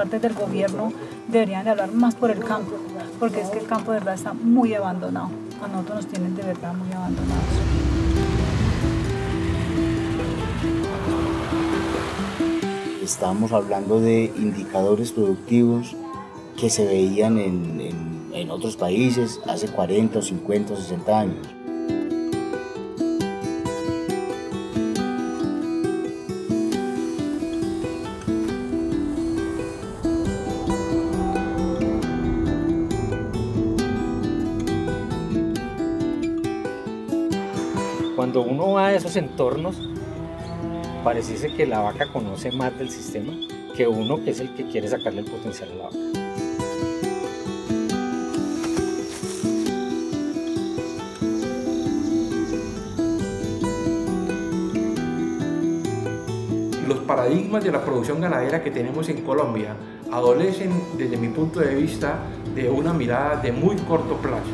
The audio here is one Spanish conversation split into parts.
partes del gobierno deberían de hablar más por el campo, porque es que el campo de verdad está muy abandonado. A nosotros nos tienen de verdad muy abandonados. Estamos hablando de indicadores productivos que se veían en otros países hace 40, 50, 60 años. Cuando uno va a esos entornos, pareciese que la vaca conoce más del sistema que uno, que es el que quiere sacarle el potencial a la vaca. Los paradigmas de la producción ganadera que tenemos en Colombia adolecen, desde mi punto de vista, de una mirada de muy corto plazo.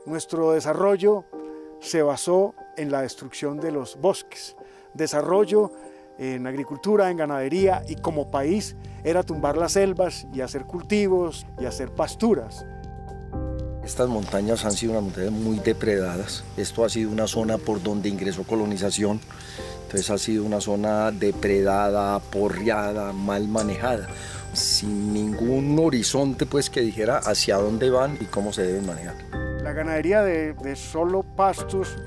Nuestro desarrollo se basó en la destrucción de los bosques. Desarrollo en agricultura, en ganadería, y como país era tumbar las selvas y hacer cultivos y hacer pasturas. Estas montañas han sido unas montañas muy depredadas. Esto ha sido una zona por donde ingresó colonización. Entonces ha sido una zona depredada, aporreada, mal manejada, sin ningún horizonte pues que dijera hacia dónde van y cómo se deben manejar. La ganadería de solo pastos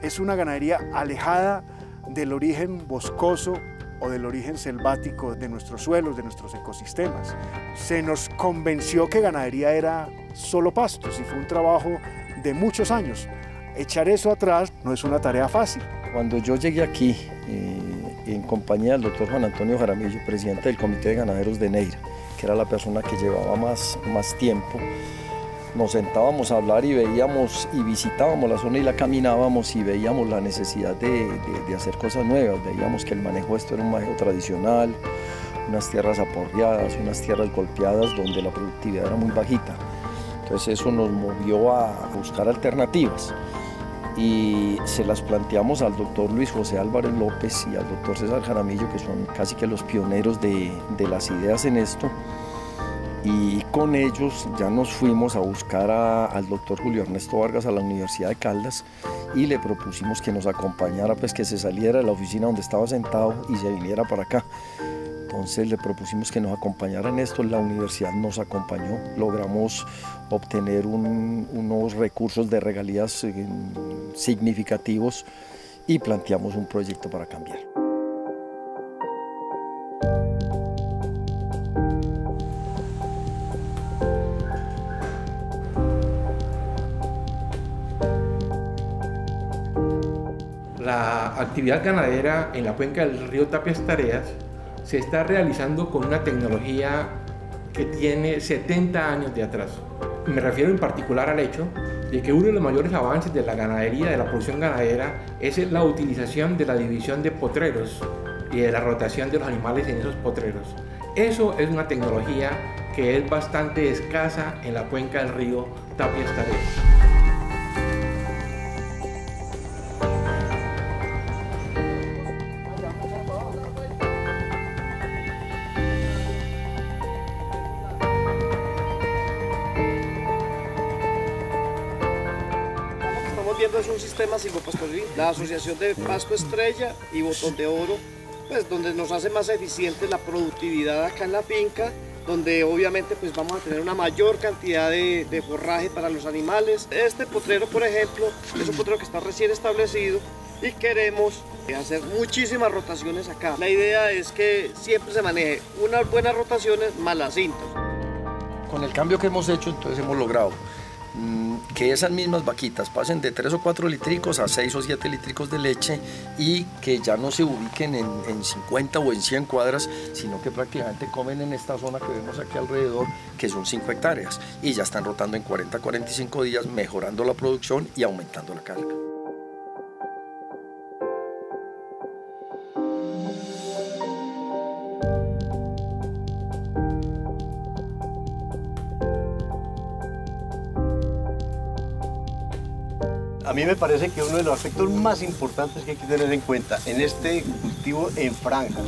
es una ganadería alejada del origen boscoso o del origen selvático de nuestros suelos, de nuestros ecosistemas. Se nos convenció que ganadería era solo pastos y fue un trabajo de muchos años. Echar eso atrás no es una tarea fácil. Cuando yo llegué aquí, en compañía del doctor Juan Antonio Jaramillo, presidente del Comité de Ganaderos de Neira, que era la persona que llevaba más tiempo, nos sentábamos a hablar y veíamos y visitábamos la zona y la caminábamos y veíamos la necesidad de hacer cosas nuevas. Veíamos que el manejo esto era un manejo tradicional, unas tierras aporreadas, unas tierras golpeadas donde la productividad era muy bajita. Entonces eso nos movió a buscar alternativas y se las planteamos al doctor Luis José Álvarez López y al doctor César Jaramillo, que son casi que los pioneros de las ideas en esto. Y con ellos ya nos fuimos a buscar al doctor Julio Ernesto Vargas a la Universidad de Caldas y le propusimos que nos acompañara, pues que se saliera de la oficina donde estaba sentado y se viniera para acá. Entonces le propusimos que nos acompañara en esto, la universidad nos acompañó, logramos obtener unos recursos de regalías significativos y planteamos un proyecto para cambiar. La actividad ganadera en la cuenca del río Tapias-Tareas se está realizando con una tecnología que tiene 70 años de atraso. Me refiero en particular al hecho de que uno de los mayores avances de la ganadería, de la producción ganadera, es la utilización de la división de potreros y de la rotación de los animales en esos potreros. Eso es una tecnología que es bastante escasa en la cuenca del río Tapias-Tareas. Es un sistema silvopastoril, la asociación de pasto estrella y botón de oro, pues donde nos hace más eficiente la productividad acá en la finca, donde obviamente pues vamos a tener una mayor cantidad de forraje para los animales. Este potrero, por ejemplo, es un potrero que está recién establecido y queremos hacer muchísimas rotaciones acá. La idea es que siempre se maneje unas buenas rotaciones más las cintas. Con el cambio que hemos hecho, entonces hemos logrado que esas mismas vaquitas pasen de 3 o 4 litricos a 6 o 7 litricos de leche y que ya no se ubiquen en 50 o en 100 cuadras, sino que prácticamente comen en esta zona que vemos aquí alrededor, que son 5 hectáreas, y ya están rotando en 40 a 45 días, mejorando la producción y aumentando la carga. A mí me parece que uno de los aspectos más importantes que hay que tener en cuenta en este cultivo en franjas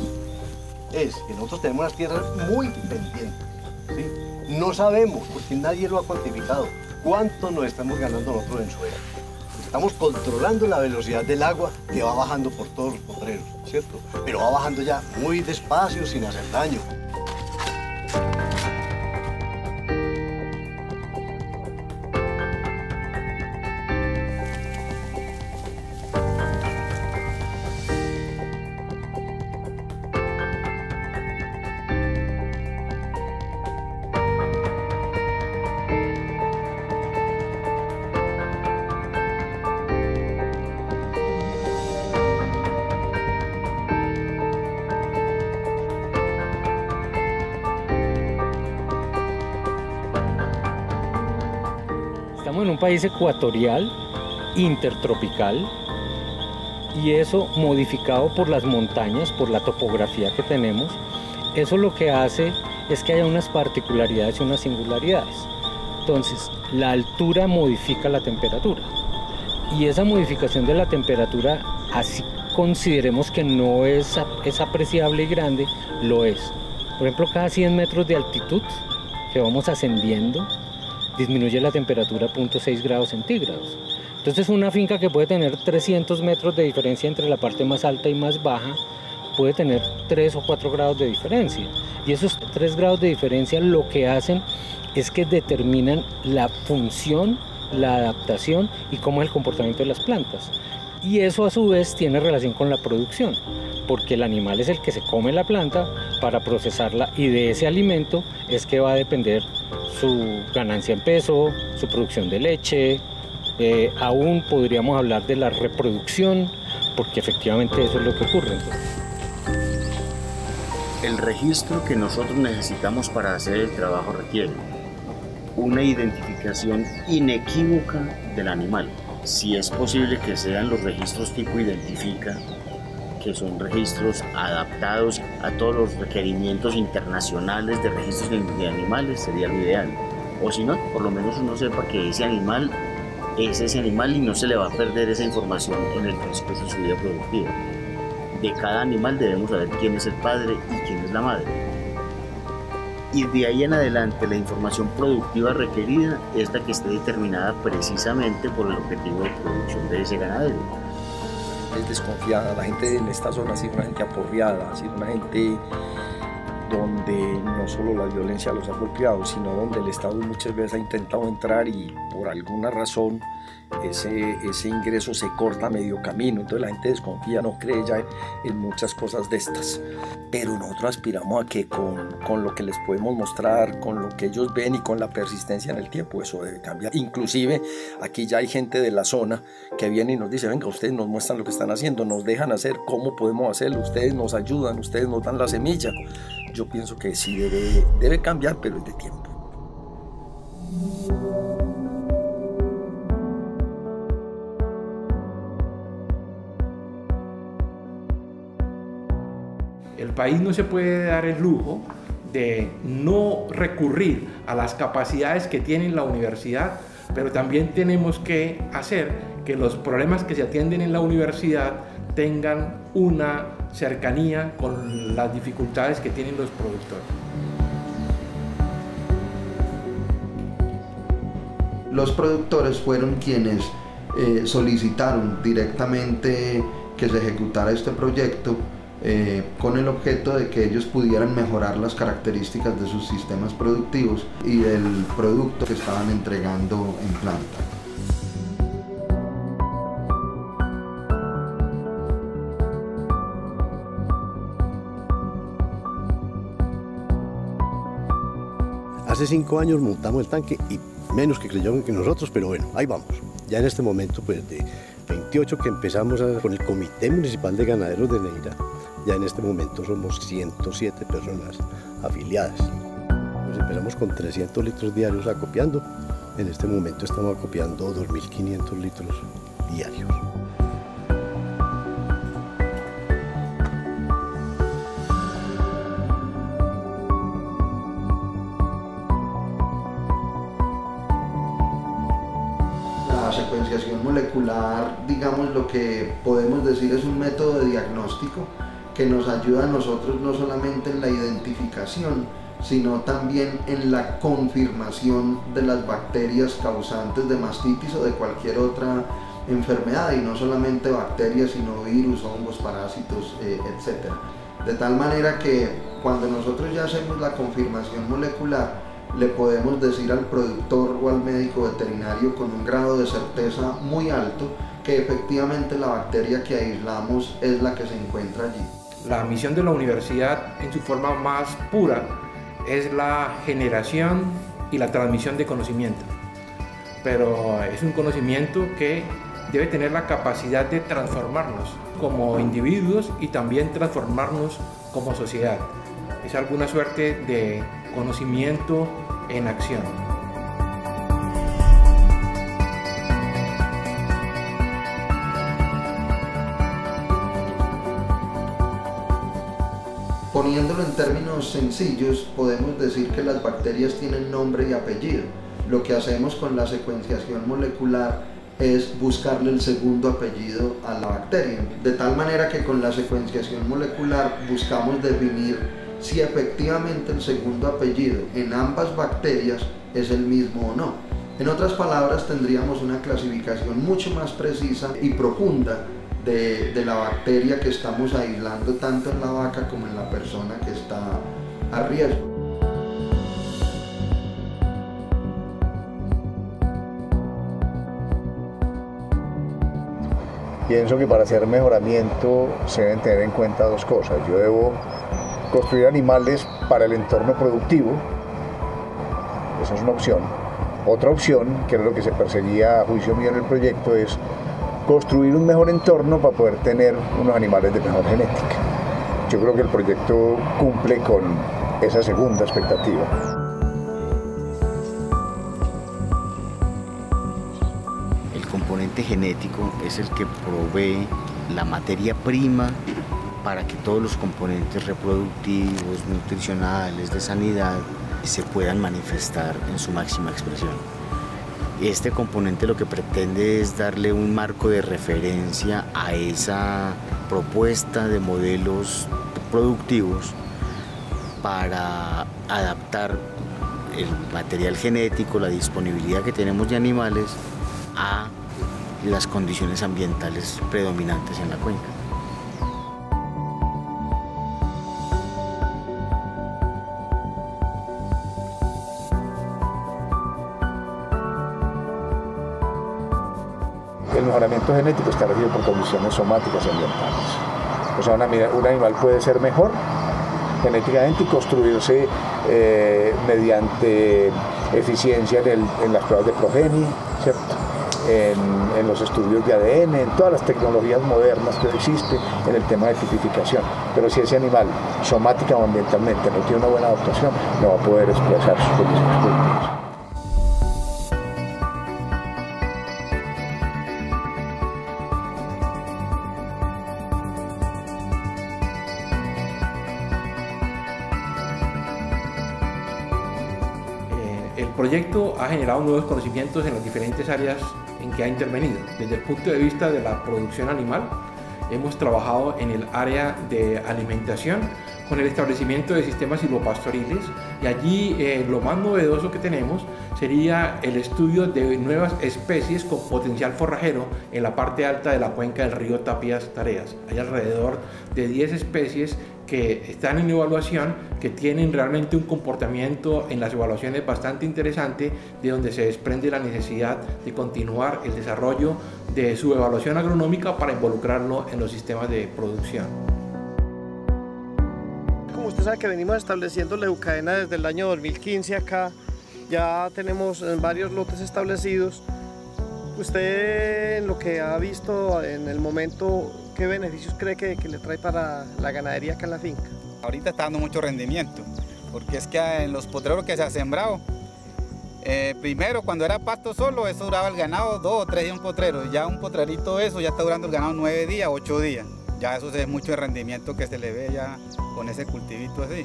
es que nosotros tenemos unas tierras muy pendientes, ¿sí? No sabemos, porque nadie lo ha cuantificado, cuánto nos estamos ganando nosotros en suelo. Estamos controlando la velocidad del agua que va bajando por todos los potreros, ¿cierto? Pero va bajando ya muy despacio, sin hacer daño. Estamos en un país ecuatorial, intertropical, y eso modificado por las montañas, por la topografía que tenemos, eso lo que hace es que haya unas particularidades y unas singularidades. Entonces, la altura modifica la temperatura, y esa modificación de la temperatura, así consideremos que no es apreciable y grande, lo es. Por ejemplo, cada 100 metros de altitud que vamos ascendiendo, disminuye la temperatura a 0.6 grados centígrados. Entonces una finca que puede tener 300 metros de diferencia entre la parte más alta y más baja, puede tener 3 o 4 grados de diferencia. Y esos 3 grados de diferencia lo que hacen es que determinan la función, la adaptación y cómo es el comportamiento de las plantas. Y eso a su vez tiene relación con la producción, porque el animal es el que se come la planta para procesarla, y de ese alimento es que va a depender su ganancia en peso, su producción de leche, aún podríamos hablar de la reproducción, porque efectivamente eso es lo que ocurre. El registro que nosotros necesitamos para hacer el trabajo requiere una identificación inequívoca del animal. Si es posible que sean los registros tipo identifica, que son registros adaptados a todos los requerimientos internacionales de registros de animales, sería lo ideal. O si no, por lo menos uno sepa que ese animal es ese animal y no se le va a perder esa información en el transcurso de su vida productiva. De cada animal debemos saber quién es el padre y quién es la madre. Y de ahí en adelante la información productiva requerida es la que esté determinada precisamente por el objetivo de producción de ese ganadero. Es desconfiada, la gente en esta zona ha sido una gente aporreada, ha sido una gente donde no solo la violencia los ha golpeado, sino donde el Estado muchas veces ha intentado entrar y por alguna razón ese ingreso se corta a medio camino, entonces la gente desconfía, no cree ya en muchas cosas de estas. Pero nosotros aspiramos a que con lo que les podemos mostrar, con lo que ellos ven y con la persistencia en el tiempo, eso debe cambiar. Inclusive aquí ya hay gente de la zona que viene y nos dice, venga, ustedes nos muestran lo que están haciendo, nos dejan hacer, cómo podemos hacerlo, ustedes nos ayudan, ustedes nos dan la semilla. Yo pienso que sí debe cambiar, pero es de tiempo. El país no se puede dar el lujo de no recurrir a las capacidades que tiene la universidad, pero también tenemos que hacer que los problemas que se atienden en la universidad tengan una cercanía con las dificultades que tienen los productores. Los productores fueron quienes solicitaron directamente que se ejecutara este proyecto con el objeto de que ellos pudieran mejorar las características de sus sistemas productivos y del producto que estaban entregando en planta. Hace 5 años montamos el tanque y menos que creyeron que nosotros, pero bueno, ahí vamos. Ya en este momento, pues de 28 que empezamos con el Comité Municipal de Ganaderos de Neira, ya en este momento somos 107 personas afiliadas. Pues empezamos con 300 litros diarios acopiando. En este momento estamos acopiando 2.500 litros diarios. La secuenciación molecular molecular, digamos, lo que podemos decir es un método de diagnóstico que nos ayuda a nosotros no solamente en la identificación, sino también en la confirmación de las bacterias causantes de mastitis o de cualquier otra enfermedad, y no solamente bacterias, sino virus, hongos, parásitos, etc. De tal manera que cuando nosotros ya hacemos la confirmación molecular, le podemos decir al productor o al médico veterinario con un grado de certeza muy alto que efectivamente la bacteria que aislamos es la que se encuentra allí. La misión de la universidad en su forma más pura es la generación y la transmisión de conocimiento, pero es un conocimiento que debe tener la capacidad de transformarnos como individuos y también transformarnos como sociedad. Es alguna suerte de conocimiento en acción. Poniéndolo en términos sencillos, podemos decir que las bacterias tienen nombre y apellido. Lo que hacemos con la secuenciación molecular es buscarle el segundo apellido a la bacteria, de tal manera que con la secuenciación molecular buscamos definir si efectivamente el segundo apellido en ambas bacterias es el mismo o no. En otras palabras, tendríamos una clasificación mucho más precisa y profunda de la bacteria que estamos aislando tanto en la vaca como en la persona que está a riesgo. Pienso que para hacer mejoramiento se deben tener en cuenta dos cosas. Yo debo construir animales para el entorno productivo, esa es una opción. Otra opción, que era lo que se perseguía a juicio mío en el proyecto, es construir un mejor entorno para poder tener unos animales de mejor genética. Yo creo que el proyecto cumple con esa segunda expectativa. El componente genético es el que provee la materia prima para que todos los componentes reproductivos, nutricionales, de sanidad, se puedan manifestar en su máxima expresión. Este componente lo que pretende es darle un marco de referencia a esa propuesta de modelos productivos para adaptar el material genético, la disponibilidad que tenemos de animales a las condiciones ambientales predominantes en la cuenca. El mejoramiento genético está regido por condiciones somáticas y ambientales. O sea, un animal puede ser mejor genéticamente y construirse mediante eficiencia en las pruebas de progenie, ¿cierto? En los estudios de ADN, en todas las tecnologías modernas que existen en el tema de tipificación. Pero si ese animal somática o ambientalmente no tiene una buena adaptación, no va a poder expresar sus condiciones productivas. El proyecto ha generado nuevos conocimientos en las diferentes áreas en que ha intervenido. Desde el punto de vista de la producción animal, hemos trabajado en el área de alimentación con el establecimiento de sistemas silvopastoriles, y allí lo más novedoso que tenemos sería el estudio de nuevas especies con potencial forrajero en la parte alta de la cuenca del río Tapias-Tareas. Hay alrededor de 10 especies que están en evaluación, que tienen realmente un comportamiento en las evaluaciones bastante interesante, de donde se desprende la necesidad de continuar el desarrollo de su evaluación agronómica para involucrarlo en los sistemas de producción. Como usted sabe que venimos estableciendo la Eucadena desde el año 2015 acá, ya tenemos varios lotes establecidos. Usted, en lo que ha visto en el momento, ¿qué beneficios cree que le trae para la ganadería acá en la finca? Ahorita está dando mucho rendimiento, porque es que en los potreros que se ha sembrado, primero cuando era pasto solo, eso duraba el ganado 2 o 3 días un potrero, y ya un potrerito eso ya está durando el ganado 9 días, 8 días. Ya eso es mucho el rendimiento que se le ve ya con ese cultivito así.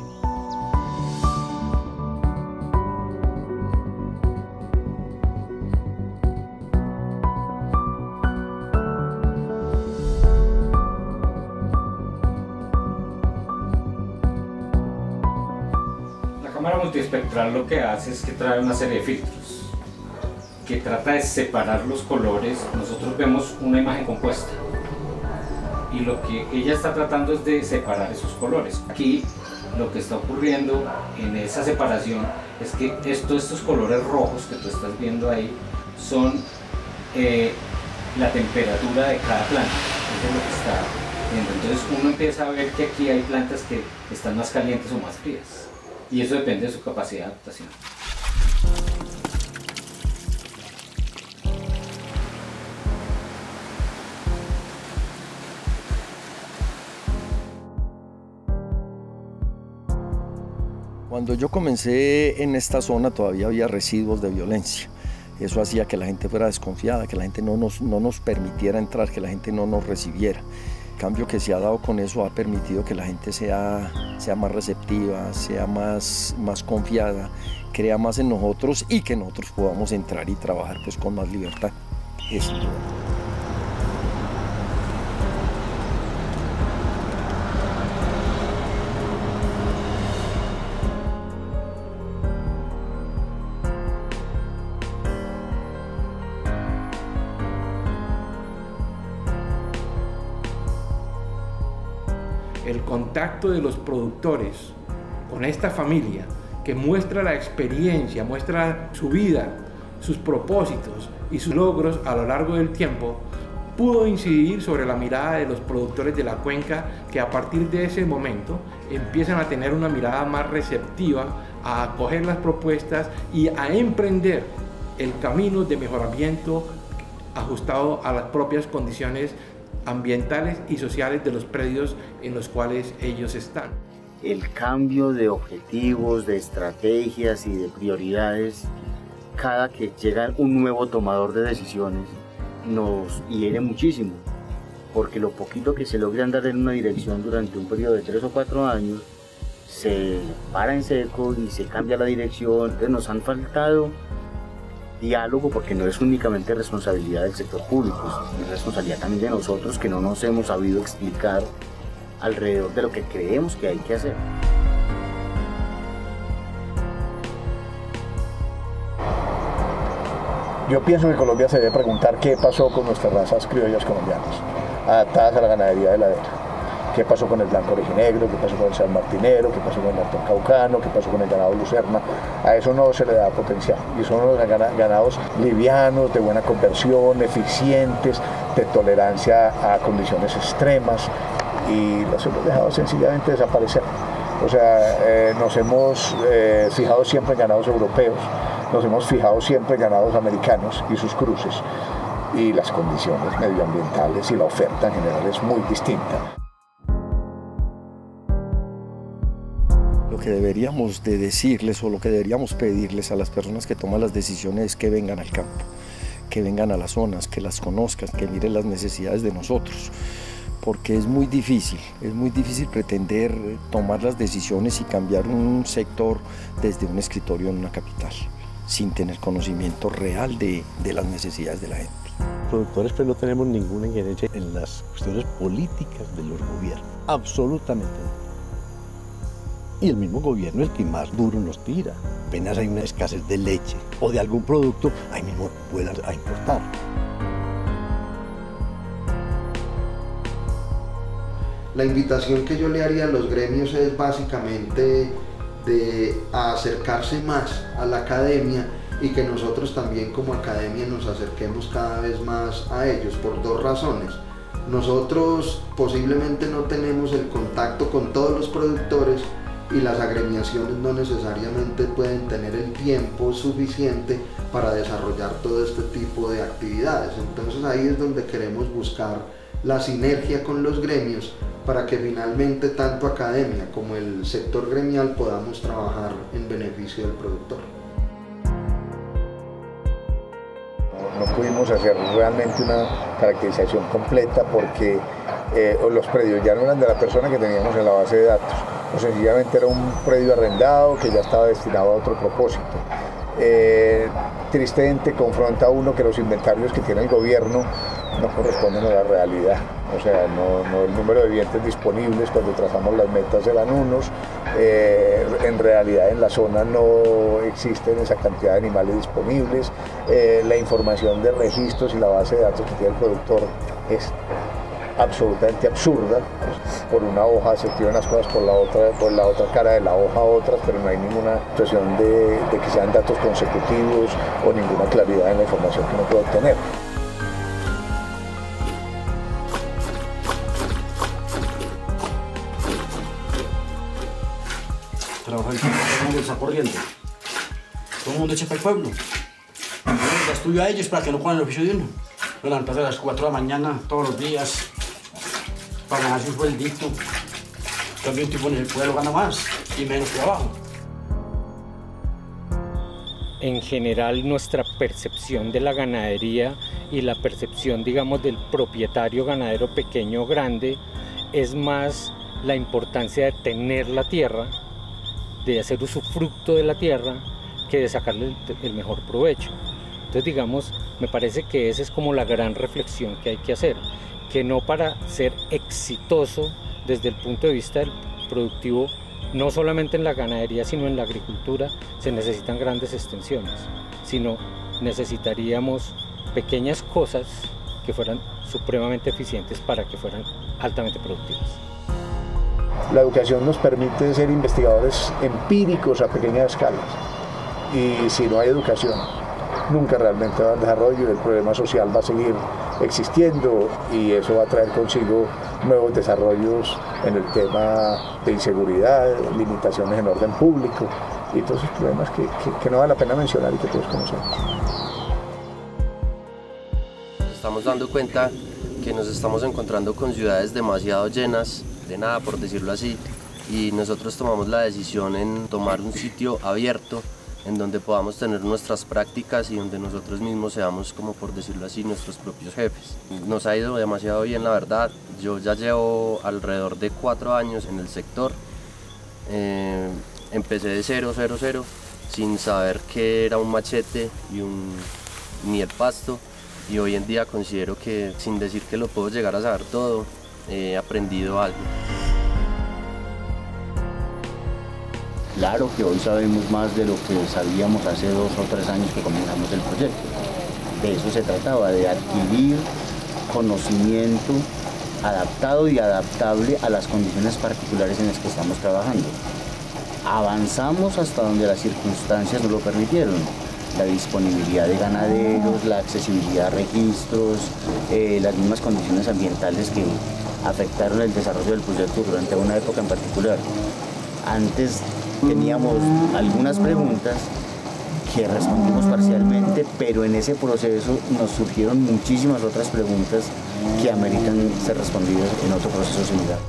cámara multiespectral lo que hace es que trae una serie de filtros que trata de separar los colores. Nosotros vemos una imagen compuesta y lo que ella está tratando es de separar esos colores. Aquí lo que está ocurriendo en esa separación es que estos colores rojos que tú estás viendo ahí son la temperatura de cada planta. Eso es lo que está viendo. Entonces uno empieza a ver que aquí hay plantas que están más calientes o más frías y eso depende de su capacidad de adaptación. Cuando yo comencé en esta zona todavía había residuos de violencia. Eso hacía que la gente fuera desconfiada, que la gente no nos permitiera entrar, que la gente no nos recibiera. El cambio que se ha dado con eso ha permitido que la gente sea más receptiva, sea más confiada, crea más en nosotros y que nosotros podamos entrar y trabajar pues, con más libertad. Eso. El contacto de los productores con esta familia que muestra la experiencia, muestra su vida, sus propósitos y sus logros a lo largo del tiempo, pudo incidir sobre la mirada de los productores de la cuenca que a partir de ese momento empiezan a tener una mirada más receptiva, a acoger las propuestas y a emprender el camino de mejoramiento ajustado a las propias condiciones ambientales y sociales de los predios en los cuales ellos están. El cambio de objetivos, de estrategias y de prioridades, cada que llega un nuevo tomador de decisiones, nos hiere muchísimo, porque lo poquito que se logra andar en una dirección durante un periodo de 3 o 4 años, se para en seco y se cambia la dirección. Entonces nos han faltado diálogo, porque no es únicamente responsabilidad del sector público, es responsabilidad también de nosotros que no nos hemos sabido explicar alrededor de lo que creemos que hay que hacer. Yo pienso que Colombia se debe preguntar qué pasó con nuestras razas criollas colombianas, adaptadas a la ganadería de ladera. ¿Qué pasó con el blanco orejinegro? ¿Qué pasó con el sanmartinero? ¿Qué pasó con el martón caucano? ¿Qué pasó con el ganado lucerna? A eso no se le da potencial. Y son unos ganados livianos, de buena conversión, eficientes, de tolerancia a condiciones extremas, y los hemos dejado sencillamente desaparecer. O sea, nos hemos fijado siempre en ganados europeos, nos hemos fijado siempre en ganados americanos y sus cruces, y las condiciones medioambientales y la oferta en general es muy distinta. Lo que deberíamos de decirles o lo que deberíamos pedirles a las personas que toman las decisiones es que vengan al campo, que vengan a las zonas, que las conozcan, que miren las necesidades de nosotros, porque es muy difícil pretender tomar las decisiones y cambiar un sector desde un escritorio en una capital, sin tener conocimiento real de las necesidades de la gente. Productores pues no tenemos ninguna injerencia en las cuestiones políticas de los gobiernos, absolutamente no. Y el mismo gobierno es el que más duro nos tira. Apenas hay una escasez de leche o de algún producto, ahí mismo vuelan a importar. La invitación que yo le haría a los gremios es básicamente de acercarse más a la academia y que nosotros también como academia nos acerquemos cada vez más a ellos por 2 razones. Nosotros posiblemente no tenemos el contacto con todos los productores y las agremiaciones no necesariamente pueden tener el tiempo suficiente para desarrollar todo este tipo de actividades. Entonces ahí es donde queremos buscar la sinergia con los gremios para que finalmente tanto academia como el sector gremial podamos trabajar en beneficio del productor. No pudimos hacer realmente una caracterización completa porque los predios ya no eran de la persona que teníamos en la base de datos, o sencillamente era un predio arrendado que ya estaba destinado a otro propósito. Tristemente confronta a uno que los inventarios que tiene el gobierno no corresponden a la realidad. o sea, no el número de dientes disponibles cuando trazamos las metas eran unos, en realidad en la zona no existen esa cantidad de animales disponibles, la información de registros y la base de datos que tiene el productor es absolutamente absurda. Por una hoja se escriben las cosas, por la otra cara de la hoja otras, pero no hay ninguna situación de que sean datos consecutivos o ninguna claridad en la información que uno puede obtener. Trabajar el campo, todo el mundo está corriendo. Todo el mundo echa para el pueblo. Yo estudio a ellos para que no cojan el oficio de uno. Levantarse a las 4 de la mañana todos los días para ganarse un sueldito. También un tipo en el pueblo gana más y menos trabajo. En general, nuestra percepción de la ganadería y la percepción, digamos, del propietario ganadero pequeño o grande es más la importancia de tener la tierra, de hacer usufructo de la tierra, que de sacarle el mejor provecho. Entonces, digamos, me parece que esa es como la gran reflexión que hay que hacer, que no para ser exitoso desde el punto de vista del productivo, no solamente en la ganadería, sino en la agricultura, se necesitan grandes extensiones, sino necesitaríamos pequeñas cosas que fueran supremamente eficientes para que fueran altamente productivas. La educación nos permite ser investigadores empíricos a pequeña escala, y si no hay educación, nunca realmente va a haber desarrollo y el problema social va a seguir existiendo, y eso va a traer consigo nuevos desarrollos en el tema de inseguridad, limitaciones en orden público y todos esos problemas que no vale la pena mencionar y que todos conocemos. Estamos dando cuenta que nos estamos encontrando con ciudades demasiado llenas de nada, por decirlo así, y nosotros tomamos la decisión en tomar un sitio abierto en donde podamos tener nuestras prácticas y donde nosotros mismos seamos, como por decirlo así, nuestros propios jefes. Nos ha ido demasiado bien, la verdad. Yo ya llevo alrededor de 4 años en el sector. Empecé de 0, sin saber qué era un machete ni el pasto, y hoy en día considero que, sin decir que lo puedo llegar a saber todo, he aprendido algo. Claro que hoy sabemos más de lo que sabíamos hace 2 o 3 años que comenzamos el proyecto. De eso se trataba, de adquirir conocimiento adaptado y adaptable a las condiciones particulares en las que estamos trabajando. Avanzamos hasta donde las circunstancias nos lo permitieron. La disponibilidad de ganaderos, la accesibilidad a registros, las mismas condiciones ambientales que afectaron el desarrollo del proyecto durante una época en particular. Antes teníamos algunas preguntas que respondimos parcialmente, pero en ese proceso nos surgieron muchísimas otras preguntas que ameritan ser respondidas en otro proceso similar.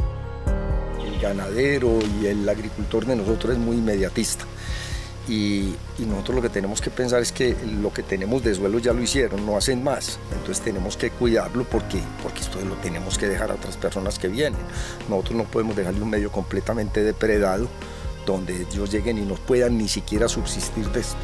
El ganadero y el agricultor de nosotros es muy inmediatista. Y nosotros lo que tenemos que pensar es que lo que tenemos de suelo ya lo hicieron, no hacen más. Entonces tenemos que cuidarlo porque esto lo tenemos que dejar a otras personas que vienen. Nosotros no podemos dejarle un medio completamente depredado donde ellos lleguen y no puedan ni siquiera subsistir de esto.